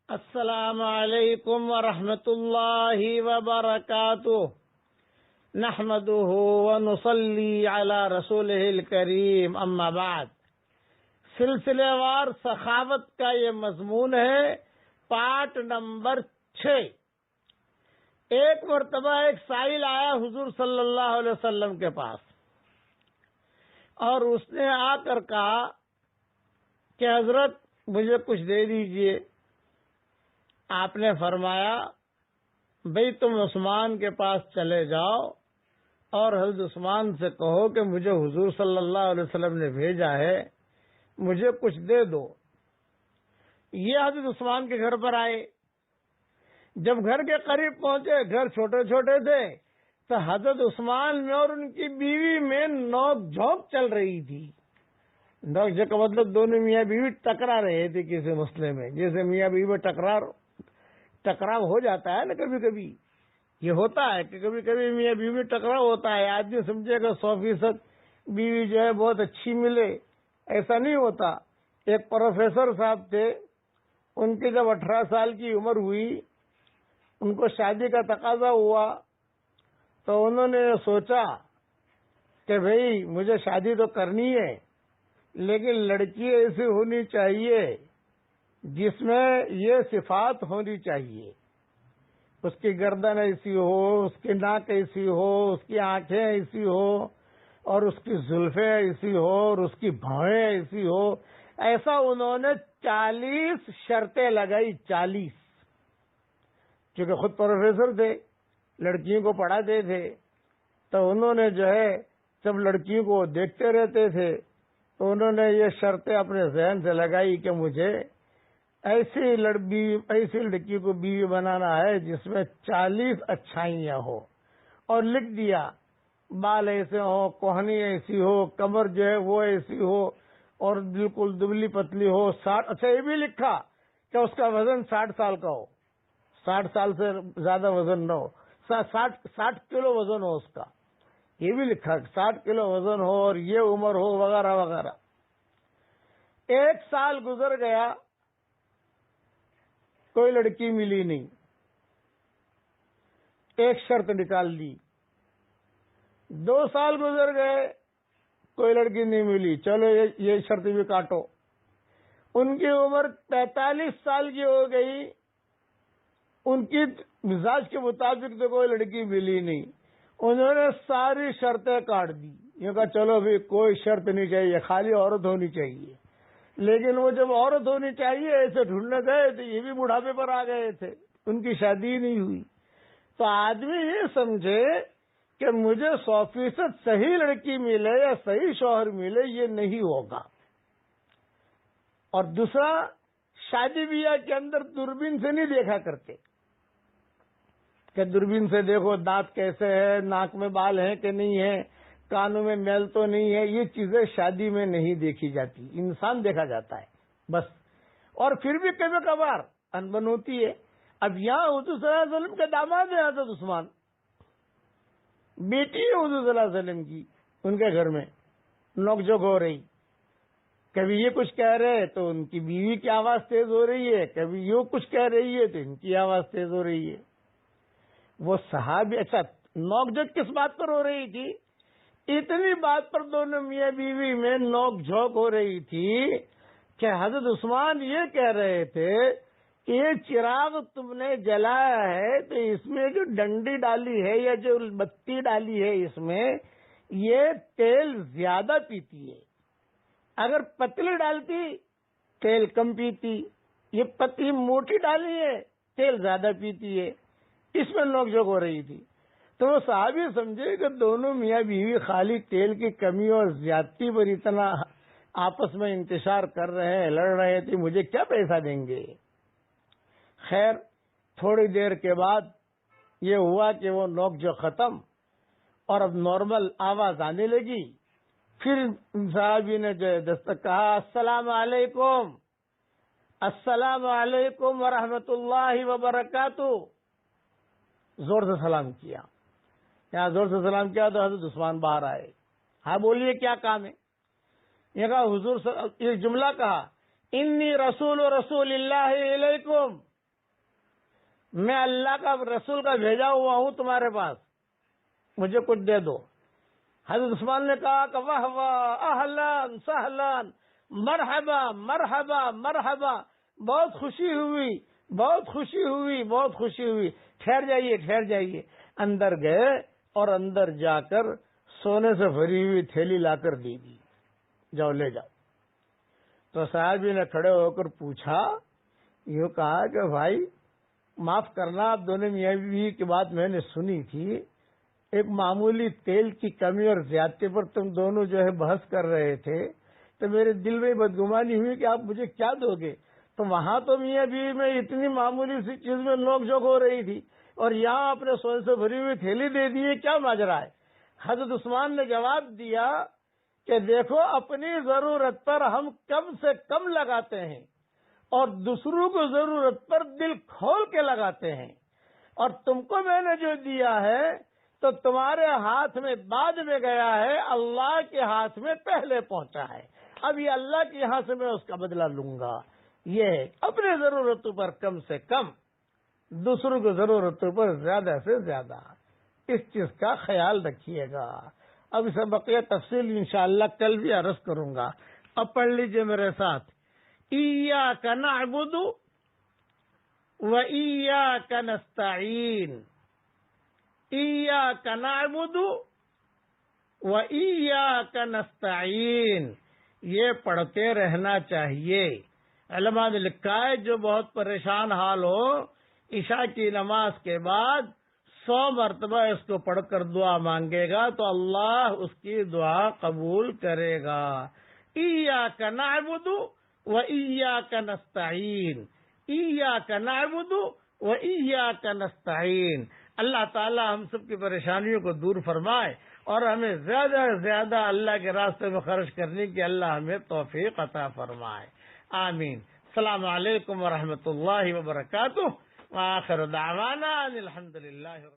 السلام علیکم ورحمۃ اللہ وبرکاتہ نحمده ونصلی علی رسولہ الکریم اما بعد سلسلے وار سخاوت کا یہ مضمون ہے پارٹ نمبر 6۔ ایک مرتبہ ایک سائل آیا حضور صلی اللہ علیہ وسلم کے پاس اور اس نے آ کر کہا کہ حضرت مجھے کچھ دے دیجئے۔ آپ نے فرمایا بھئی تم عثمان کے پاس چلے جاؤ اور حضرت عثمان سے کہو کہ مجھے حضور صلی اللہ علیہ وسلم نے بھیجا ہے، مجھے کچھ دے دو۔ یہ حضرت عثمان کے گھر پر آئے۔ جب گھر کے قریب پہنچے، گھر چھوٹے چھوٹے تھے، تو حضرت عثمان میں اور ان کی بیوی میں نوک جھونک چل رہی تھی۔ نوک جھونک کا مطلب دونوں میاں بیوی ٹکرا رہے تھے کسی مسئلے میں، جیسے میاں بیوی میں ٹکراؤ ہو جاتا ہے نا، کبھی کبھی یہ ہوتا ہے کہ کبھی کبھی میاں بیوی میں ٹکراؤ ہوتا ہے۔ آدمی سمجھے گا 100% بیوی جو ہے بہت اچھی ملے، ایسا نہیں ہوتا۔ ایک پروفیسر صاحب تھے، ان کی جب 18 سال کی عمر ہوئی، ان کو شادی کا تقاضا ہوا، تو انہوں نے سوچا کہ بھئی مجھے شادی تو کرنی ہے، لیکن لڑکی ایسی ہونی چاہیے جس میں یہ صفات ہونی چاہیے۔ اس کی گردن ایسی ہو، اس کی ناک ایسی ہو، اس کی آنکھیں ایسی ہو، اور اس کی زلفیں ایسی ہو، اور اس کی بھویں ایسی ہو۔ ایسا انہوں نے 40 شرطیں لگائی، 40۔ کیونکہ خود پروفیسر تھے، لڑکیوں کو پڑھاتے تھے، تو انہوں نے جو ہے جب لڑکیوں کو دیکھتے رہتے تھے تو انہوں نے یہ شرطیں اپنے ذہن سے لگائی کہ مجھے ایسی لڑکی کو بیوی بنانا ہے جس میں 40 اچھائیاں ہو، اور لکھ دیا بال ایسے ہو، کوہنی ایسی ہو، کمر جو ہے وہ ایسی ہو، اور بالکل دبلی پتلی ہو، 60۔ اچھا یہ بھی لکھا کہ اس کا وزن 60 سال کا ہو، 60 سال سے زیادہ وزن نہ ہو، 60 کلو وزن ہو اس کا، یہ بھی لکھا 60 کلو وزن ہو اور یہ عمر ہو، وغیرہ وغیرہ۔ 1 سال گزر گیا، کوئی لڑکی ملی نہیں۔ ایک شرط نکال دی۔ 2 سال گزر گئے، کوئی لڑکی نہیں ملی، چلو یہ شرط بھی کاٹو۔ ان کی عمر 45 سال کی ہو گئی، ان کی مزاج کے مطابق تو کوئی لڑکی ملی نہیں۔ انہوں نے ساری شرطیں کاٹ دی، یہ کہا چلو بھی کوئی شرط نہیں چاہیے، خالی عورت ہونی چاہیے۔ لیکن وہ جب عورت ہونی چاہیے ایسے ڈھونڈنے گئے تو یہ بھی بڑھاپے پر آ گئے تھے، ان کی شادی نہیں ہوئی۔ تو آدمی یہ سمجھے کہ مجھے 100% صحیح لڑکی ملے یا صحیح شوہر ملے، یہ نہیں ہوگا۔ اور دوسرا، شادی بیاہ کے اندر دوربین سے نہیں دیکھا کرتے کہ دوربین سے دیکھو دانت کیسے ہے، ناک میں بال ہیں کہ نہیں ہے، کانوں میں میل تو نہیں ہے، یہ چیزیں شادی میں نہیں دیکھی جاتی، انسان دیکھا جاتا ہے بس۔ اور پھر بھی کبھی کبھار انبن ہوتی ہے۔ اب یہاں حضور صلی اللہ علیہ وسلم کے داماد ہیں حضرت عثمان، بیٹی ہے حضور صلی اللہ علیہ وسلم کی، ان کے گھر میں نوک جھوک ہو رہی، کبھی یہ کچھ کہہ رہے تو ان کی بیوی کی آواز تیز ہو رہی ہے، کبھی یہ کچھ کہہ رہی ہے تو ان کی آواز تیز ہو رہی ہے۔ وہ صحابی، اچھا نوک جھوک کس بات پر ہو رہی تھی؟ اتنی بات پر دونوں میاں بیوی میں نوک جھوک ہو رہی تھی کہ حضرت عثمان یہ کہہ رہے تھے کہ یہ چراغ تم نے جلایا ہے تو اس میں جو ڈنڈی ڈالی ہے یا جو بتی ڈالی ہے اس میں، یہ تیل زیادہ پیتی ہے۔ اگر پتلی ڈالتی تیل کم پیتی، یہ پتلی موٹی ڈالی ہے تیل زیادہ پیتی ہے۔ اس میں نوک جھوک ہو رہی تھی۔ تو وہ صحابی سمجھے کہ دونوں میاں بیوی خالی تیل کی کمی اور زیادتی پر اتنا آپس میں انتشار کر رہے ہیں، لڑ رہے تھے، مجھے کیا پیسہ دیں گے۔ خیر تھوڑی دیر کے بعد یہ ہوا کہ وہ نوک جھوک ختم اور اب نارمل آواز آنے لگی۔ پھر صحابی نے جو دستک کہا، السلام علیکم، السلام علیکم ورحمۃ اللہ وبرکاتہ، زور سے سلام کیا۔ یہاں زور سے سلام کیا تو حضرت عثمان باہر آئے۔ ہاں بولیے کیا کام ہے؟ یہ کہا ایک جملہ کہا، انی رسول اللہ علیکم، میں اللہ کا رسول کا بھیجا ہوا ہوں تمہارے پاس، مجھے کچھ دے دو۔ حضرت عثمان نے کہا کہ واہ واہ، اہلان سہلان، مرحبا مرحبا مرحبا، بہت خوشی ہوئی، بہت خوشی ہوئی، بہت خوشی ہوئی، ٹھہر جائیے ٹھہر جائیے۔ اندر گئے اور اندر جا کر سونے سے بھری ہوئی تھیلی لا کر دی، جاؤ لے جاؤ۔ تو صاحب نے کھڑے ہو کر پوچھا، یوں کہا کہ بھائی معاف کرنا، آپ دونوں میاں بیوی کی بات میں نے سنی تھی، ایک معمولی تیل کی کمی اور زیادتی پر تم دونوں جو ہے بحث کر رہے تھے، تو میرے دل میں بدگمانی ہوئی کہ آپ مجھے کیا دو گے؟ تو وہاں تو میاں بیوی میں اتنی معمولی سی چیز میں نوک جھوک ہو رہی تھی، اور یہاں اپنے سونے سے بھری ہوئی تھیلی دے دیے، کیا ماجرا ہے؟ حضرت عثمان نے جواب دیا کہ دیکھو، اپنی ضرورت پر ہم کم سے کم لگاتے ہیں اور دوسروں کو ضرورت پر دل کھول کے لگاتے ہیں، اور تم کو میں نے جو دیا ہے تو تمہارے ہاتھ میں بعد میں گیا ہے، اللہ کے ہاتھ میں پہلے پہنچا ہے، اب یہ اللہ کے یہاں سے میں اس کا بدلہ لوں گا۔ یہ ہے اپنے ضرورتوں پر کم سے کم، دوسروں کی ضرورتوں پر زیادہ سے زیادہ، اس چیز کا خیال رکھیے گا۔ اب اسے بقیہ تفصیل انشاءاللہ کل بھی عرض کروں گا۔ اب پڑھ لیجئے میرے ساتھ، ایاک نعبد و ایاک نستعین، ایاک نعبد و ایاک نستعین، یہ پڑھتے رہنا چاہیے۔ علماء نے لکھا ہے جو بہت پریشان حال ہو، عشاء کی نماز کے بعد 100 مرتبہ اس کو پڑھ کر دعا مانگے گا تو اللہ اس کی دعا قبول کرے گا۔ ایاک نعبد و ایاک نستعین، ایاک نعبد و ایاک نستعین۔ اللہ تعالی ہم سب کی پریشانیوں کو دور فرمائے اور ہمیں زیادہ سے زیادہ اللہ کے راستے میں خرچ کرنے کی اللہ ہمیں توفیق عطا فرمائے، آمین۔ السلام علیکم ورحمۃ اللہ وبرکاتہ، وآخر دعوانا ان الحمد للہ۔